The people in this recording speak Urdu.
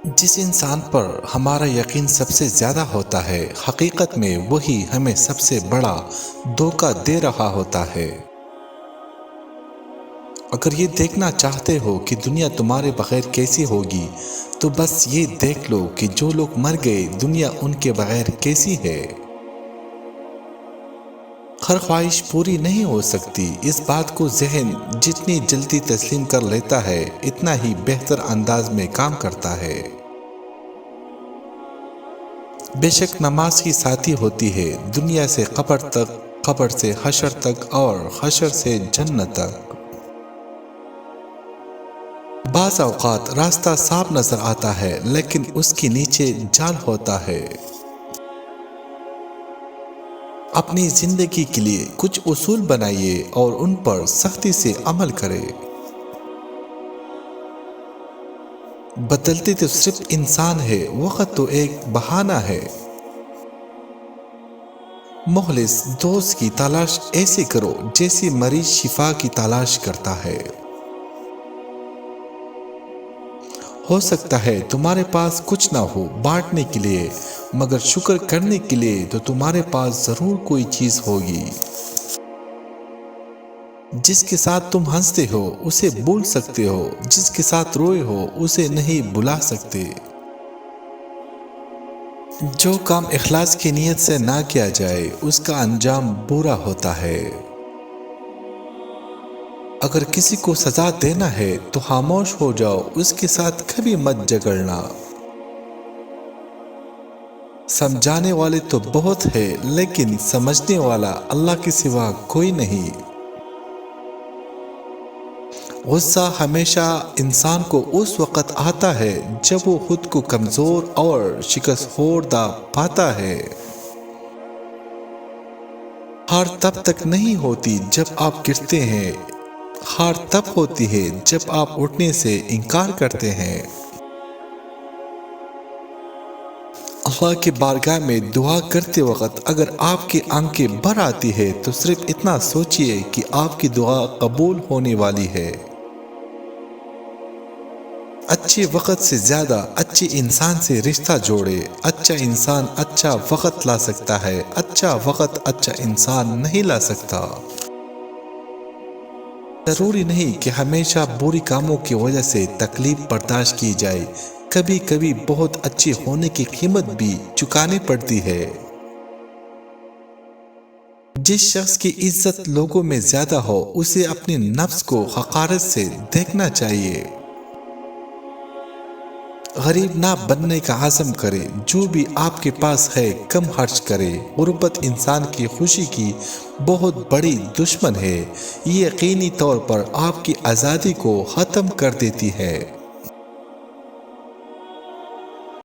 جس انسان پر ہمارا یقین سب سے زیادہ ہوتا ہے، حقیقت میں وہی ہمیں سب سے بڑا دھوکہ دے رہا ہوتا ہے۔ اگر یہ دیکھنا چاہتے ہو کہ دنیا تمہارے بغیر کیسی ہوگی، تو بس یہ دیکھ لو کہ جو لوگ مر گئے، دنیا ان کے بغیر کیسی ہے۔ ہر خواہش پوری نہیں ہو سکتی، اس بات کو ذہن جتنی جلدی تسلیم کر لیتا ہے، اتنا ہی بہتر انداز میں کام کرتا ہے۔ بے شک نماز ہی ساتھی ہوتی ہے، دنیا سے قبر تک، قبر سے حشر تک، اور حشر سے جنت تک۔ بعض اوقات راستہ صاف نظر آتا ہے، لیکن اس کے نیچے جال ہوتا ہے۔ اپنی زندگی کے لیے کچھ اصول بنائیے اور ان پر سختی سے عمل کریں۔ بدلتے تو صرف انسان ہے، وقت تو ایک بہانہ ہے۔ مخلص دوست کی تلاش ایسے کرو جیسے مریض شفا کی تلاش کرتا ہے۔ ہو سکتا ہے تمہارے پاس کچھ نہ ہو بانٹنے کے لیے، مگر شکر کرنے کے لیے تو تمہارے پاس ضرور کوئی چیز ہوگی۔ جس کے ساتھ تم ہنستے ہو اسے بھول سکتے ہو، جس کے ساتھ روئے ہو اسے نہیں بھلا سکتے۔ جو کام اخلاص کی نیت سے نہ کیا جائے اس کا انجام برا ہوتا ہے۔ اگر کسی کو سزا دینا ہے تو خاموش ہو جاؤ، اس کے ساتھ کبھی مت جھگڑنا۔ سمجھانے والے تو بہت ہے، لیکن سمجھنے والا اللہ کے سوا کوئی نہیں۔ غصہ ہمیشہ انسان کو اس وقت آتا ہے جب وہ خود کو کمزور اور شکست خوردہ پاتا ہے۔ ہار تب تک نہیں ہوتی جب آپ گرتے ہیں، ہار تب ہوتی ہے جب آپ اٹھنے سے انکار کرتے ہیں۔ اللہ کی بارگاہ میں دعا کرتے وقت اگر آپ کی آنکھیں بھر آتی ہے تو صرف اتنا سوچئے کہ آپ کی دعا قبول ہونے والی ہے۔ اچھے وقت سے زیادہ اچھے انسان سے رشتہ جوڑے۔ اچھا انسان اچھا وقت لا سکتا ہے، اچھا وقت اچھا انسان نہیں لا سکتا۔ ضروری نہیں کہ ہمیشہ بری کاموں کی وجہ سے تکلیف برداشت کی جائے، کبھی کبھی بہت اچھے ہونے کی قیمت بھی چکانی پڑتی ہے۔ جس شخص کی عزت لوگوں میں زیادہ ہو اسے اپنے نفس کو حقارت سے دیکھنا چاہیے۔ غریب نہ بننے کا عزم کرے، جو بھی آپ کے پاس ہے کم خرچ کرے۔ غربت انسان کی خوشی کی بہت بڑی دشمن ہے، یہ یقینی طور پر آپ کی آزادی کو ختم کر دیتی ہے۔